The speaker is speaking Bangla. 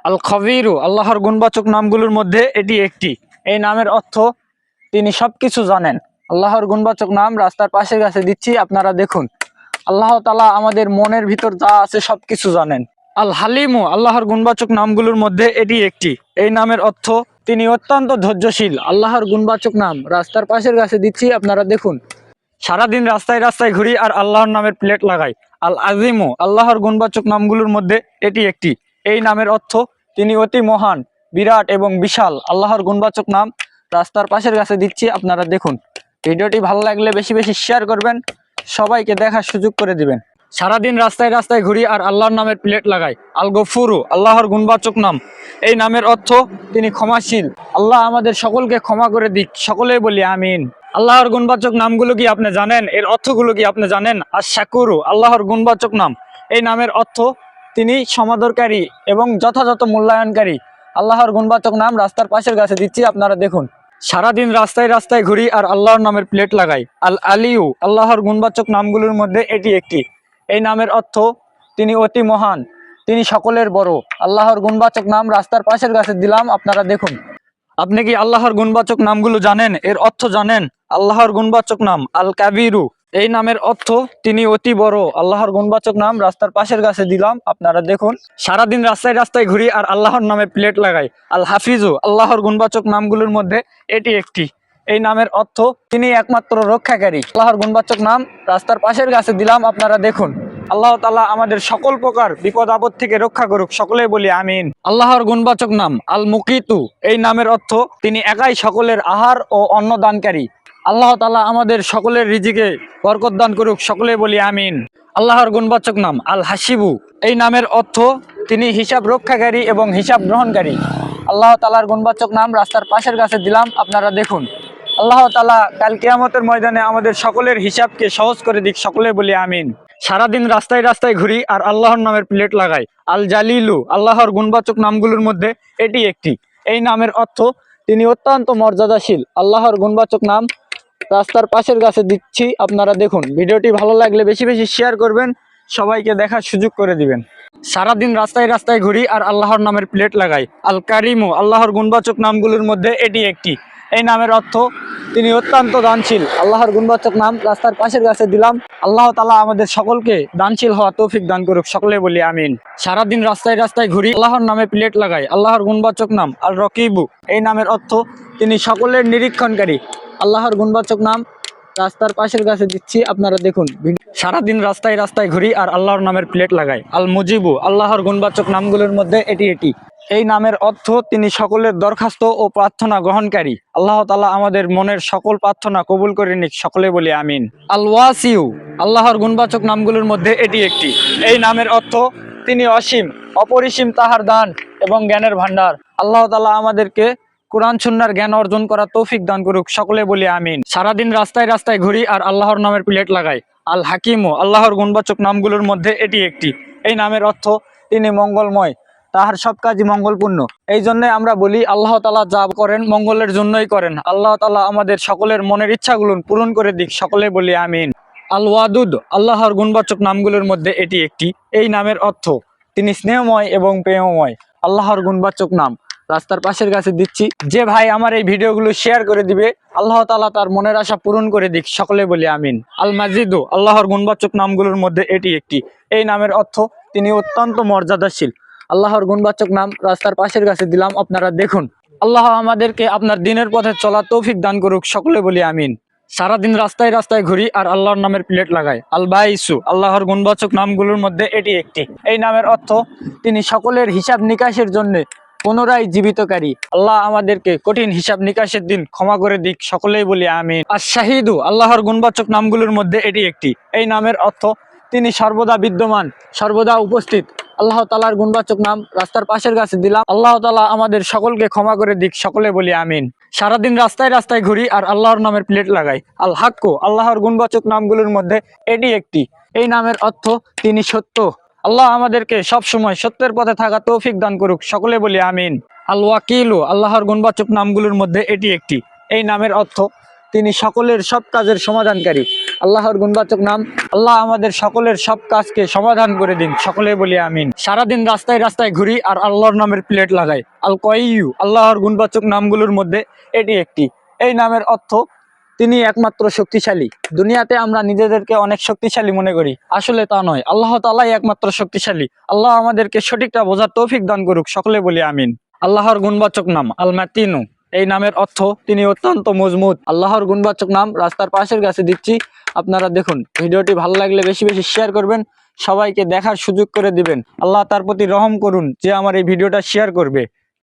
আল খবিরু আল্লাহর গুণবাচক নামগুলোর মধ্যে এটি একটি। এই নামের অর্থ তিনি সবকিছু জানেন। আল্লাহর গুণবাচক নাম রাস্তার পাশের কাছে দিচ্ছি, আপনারা দেখুন। আল্লাহ তাআলা আমাদের মনের ভিতর যা আছে সবকিছু জানেন। আল হালিমু আল্লাহর গুণবাচক নামগুলোর মধ্যে এটি একটি। এই নামের অর্থ তিনি অত্যন্ত ধৈর্যশীল। আল্লাহর গুণবাচক নাম রাস্তার পাশের কাছে দিচ্ছি, আপনারা দেখুন। সারাদিন রাস্তায় রাস্তায় ঘুরি আর আল্লাহর নামের প্লেট লাগাই। আল আজিমু আল্লাহর গুণবাচক নামগুলোর মধ্যে এটি একটি। এই নামের অর্থ তিনি অতি মহান, বিরাট এবং বিশাল। আল্লাহর গুণবাচক নাম রাস্তার পাশের কাছে দিচ্ছি, আপনারা দেখুন। ভিডিওটি ভালো লাগলে বেশি বেশি শেয়ার করবেন, সবাইকে দেখার সুযোগ করে দিবেন। সারাদিন রাস্তায় রাস্তায় ঘুরি আর আল্লাহর নামের প্লেট লাগাই। আল গফুরু আল্লাহর গুণবাচক নাম। এই নামের অর্থ তিনি ক্ষমাশীল। আল্লাহ আমাদের সকলকে ক্ষমা করে দিক, সকলেই বলি আমিন। আল্লাহর গুণবাচক নামগুলো কি আপনি জানেন? এর অর্থগুলো কি আপনি জানেন? আর শাকুরু আল্লাহর গুণবাচক নাম। এই নামের অর্থ তিনি সমাদরকারী এবং যথাযথ মূল্যায়নকারী। আল্লাহর গুণবাচক নাম রাস্তার পাশের কাছে দিচ্ছি, আপনারা দেখুন। সারাদিন রাস্তায় রাস্তায় ঘুরি আর আল্লাহর নামের প্লেট লাগাই। আল আলিউ আল্লাহর গুণবাচক নামগুলোর মধ্যে এটি একটি। এই নামের অর্থ তিনি অতি মহান, তিনি সকলের বড়। আল্লাহর গুণবাচক নাম রাস্তার পাশের কাছে দিলাম, আপনারা দেখুন। আপনি কি আল্লাহর গুণবাচক নামগুলো জানেন? এর অর্থ জানেন? আল্লাহর গুণবাচক নাম আল কাবিরু। এই নামের অর্থ তিনি অতি বড়। আল্লাহর গুণবাচক নাম রাস্তার পাশের কাছে দিলাম, আপনারা দেখুন। সারাদিন রাস্তায় রাস্তায় ঘুরি আর আল্লাহর নামে প্লেট লাগাই। আল হাফিজু আল্লাহর গুণবাচক নামগুলোর মধ্যে এটি একটি। এই নামের অর্থ তিনি একমাত্র রক্ষাকারী। আল্লাহর গুণবাচক নাম রাস্তার পাশের কাছে দিলাম, আপনারা দেখুন। আল্লাহ তাআলা আমাদের সকল প্রকার বিপদ আপদ থেকে রক্ষা করুক, সকলেই বলি আমিন। আল্লাহর গুণবাচক নাম আল মুকিতু। এই নামের অর্থ তিনি একাই সকলের আহার ও অন্ন দানকারী। আল্লাহ তাআলা আমাদের সকলের রিজিকে বরকত দান করুক, সকলেই বলি আমিন। আল্লাহর গুণবাচক নাম আল হাসিবু। এই নামের অর্থ তিনি হিসাব রক্ষাকারী এবং হিসাব গ্রহণকারী। আল্লাহ তাআলার গুণবাচক নাম রাস্তার পাশের কাছে দিলাম, আপনারা দেখুন। আল্লাহ তাআলা কাল কিয়ামতের ময়দানে আমাদের সকলের হিসাবকে সহজ করে দিক, সকলে বলি আমিন। সারাদিন রাস্তায় রাস্তায় ঘুরি আর আল্লাহর নামের প্লেট লাগাই। আল জালিলু আল্লাহর গুণবাচক নামগুলোর মধ্যে এটি একটি। এই নামের অর্থ তিনি অত্যন্ত মর্যাদাশীল। আল্লাহর গুণবাচক নাম রাস্তার পাশের কাছে দিচ্ছি, আপনারা দেখুন। ভিডিওটি ভালো লাগলে বেশি বেশি শেয়ার করবেন, সবাইকে দেখার সুযোগ করে দিবেন। সারাদিন রাস্তায় রাস্তায় ঘুরি আর আল্লাহর নামের প্লেট লাগাই। আল কারিমু আল্লাহর গুণবাচক নামগুলোর মধ্যে এটি একটি। এই নামের অর্থ তিনি অত্যন্ত দানশীল। আল্লাহর গুণবাচক নাম রাস্তার পাশের কাছে দিলাম। আল্লাহ তাআলা আমাদের সকলকে দানশীল হওয়া তৌফিক দান করুক, সকলে বলি আমিন। সারাদিন রাস্তায় রাস্তায় ঘুরি আল্লাহর নামে প্লেট লাগাই। আল্লাহর গুণবাচক নাম আল রকিবু। এই নামের অর্থ তিনি সকলের নিরীক্ষণকারী। আল্লাহর গুণবাচক নাম রাস্তার পাশের কাছে দিচ্ছি, আপনারা দেখুন। সারাদিন রাস্তায় রাস্তায় ঘুরি আর আল্লাহর নামের প্লেট লাগাই। আল মুজিবু আল্লাহর গুণবাচক নামগুলোর মধ্যে এটি একটি। এই নামের অর্থ তিনি সকলের দরখাস্ত ও প্রার্থনা গ্রহণকারী। আল্লাহ তাআলা আমাদের মনের সকল প্রার্থনা কবুল করে নিক, সকলে বলি আমিন। আল ওয়াসিউ আল্লাহর গুণবাচক নামগুলোর মধ্যে এটি একটি। এই নামের অর্থ তিনি অসীম, অপরিসীম তাহার দান এবং জ্ঞানের ভান্ডার। আল্লাহ তাআলা আমাদেরকে কোরআন সুন্নাহর জ্ঞান অর্জন করা তৌফিক দান করুক, সকলে বলি আমিন। সারাদিন রাস্তায় রাস্তায় ঘুরি আর আল্লাহর নামের প্লেট লাগাই। আল হাকিমু আল্লাহর গুণবাচক নামগুলোর মধ্যে এটি একটি। এই নামের অর্থ তিনি মঙ্গলময়, তাহার সব কাজই মঙ্গলপূর্ণ। এই জন্য আমরা বলি আল্লাহ তাআলা যা করেন মঙ্গলের জন্যই করেন। আল্লাহ তাআলা আমাদের সকলের মনের ইচ্ছাগুলো পূরণ করে দিক, সকলে বলি আমিন। আল ওয়াদুদ আল্লাহর গুণবাচক নামগুলোর মধ্যে এটি একটি। এই নামের অর্থ তিনি স্নেহময় এবং প্রেমময়। আল্লাহর গুণবাচক নাম রাস্তার পাশের কাছে দিচ্ছি। যে ভাই আমার এই ভিডিওগুলো শেয়ার করে দিবে, আল্লাহ তাআলা তার মনের আশা পূরণ করে দিক, সকলে বলি আমিন। আল মাজিদু আল্লাহর গুণবাচক নামগুলোর মধ্যে এটি একটি। এই নামের অর্থ তিনি অত্যন্ত মর্যাদাশীল। আল্লাহর গুণবাচক নাম রাস্তার পাশের কাছে দিলাম, আপনারা দেখুন। আল্লাহ আমাদেরকে আপনার দিনের পথে চলা তৌফিক দান করুক, সকলে বলি আমিন। সারাদিন রাস্তায় রাস্তায় ঘুরি আর আল্লাহর নামের প্লেট লাগাই। আল বাইসু আল্লাহর গুণবাচক নামগুলোর মধ্যে এটি একটি। এই নামের অর্থ তিনি সকলের হিসাব নিকাশের জন্য পুনরায় জীবিতকারী। আল্লাহ আমাদেরকে কঠিন হিসাব নিকাশের দিন ক্ষমা করে দিক, সকলেই বলি আমিন। আর শাহিদু আল্লাহর গুণবাচক নামগুলোর মধ্যে এটি একটি। এই নামের অর্থ তিনি সর্বদা বিদ্যমান, সর্বদা উপস্থিত। আল্লাহ তাআলার গুণবাচক নাম রাস্তার পাশের কাছে দিলাম। আল্লাহ তাআলা আমাদের সকলকে ক্ষমা করে দিক, সকলে বলি আমিন। সারাদিন রাস্তায় রাস্তায় ঘুরি আর আল্লাহর নামের প্লেট লাগাই। আল হাক্কু আল্লাহর গুণবাচক নামগুলোর মধ্যে এটি একটি। এই নামের অর্থ তিনি সত্য। আল্লাহ আমাদেরকে সব সময় সত্যের পথে থাকা তৌফিক দান করুক, সকলে বলি আমিন। আল ওয়াকিলু আল্লাহর গুণবাচক নামগুলোর মধ্যে এটি একটি। এই নামের অর্থ তিনি সকলের সব কাজের সমাধানকারী। আল্লাহর গুণবাচক নাম। আল্লাহ আমাদের সকলের সব কাজকে সমাধান করে দিন, সকলে বলি আমিন। সারাদিন রাস্তায় রাস্তায় ঘুরি আর আল্লাহর নামের প্লেট লাগাই। আল কয়িউ আল্লাহর গুণবাচক নামগুলোর মধ্যে এটি একটি। এই নামের অর্থ তিনি একমাত্র শক্তিশালী। দুনিয়াতে আমরা নিজেদেরকে অনেক শক্তিশালী মনে করি, আসলে তা নয়। আল্লাহ তাআলাই একমাত্র শক্তিশালী। আল্লাহ আমাদেরকে সঠিকটা বোঝার তৌফিক দান করুক, সকলে বলি আমিন। আল্লাহর গুণবাচক নাম আল মাতিনু। এই নামের অর্থ তিনি অত্যন্ত মজবুত। আল্লাহর গুণবাচক নাম রাস্তার পাশের কাছে দিচ্ছি, আপনারা দেখুন। ভিডিওটি ভালো লাগলে বেশি বেশি শেয়ার করবেন, সবাইকে দেখার সুযোগ করে দিবেন। আল্লাহ তার প্রতি রহম করুন যে আমার এই ভিডিওটা শেয়ার করবে।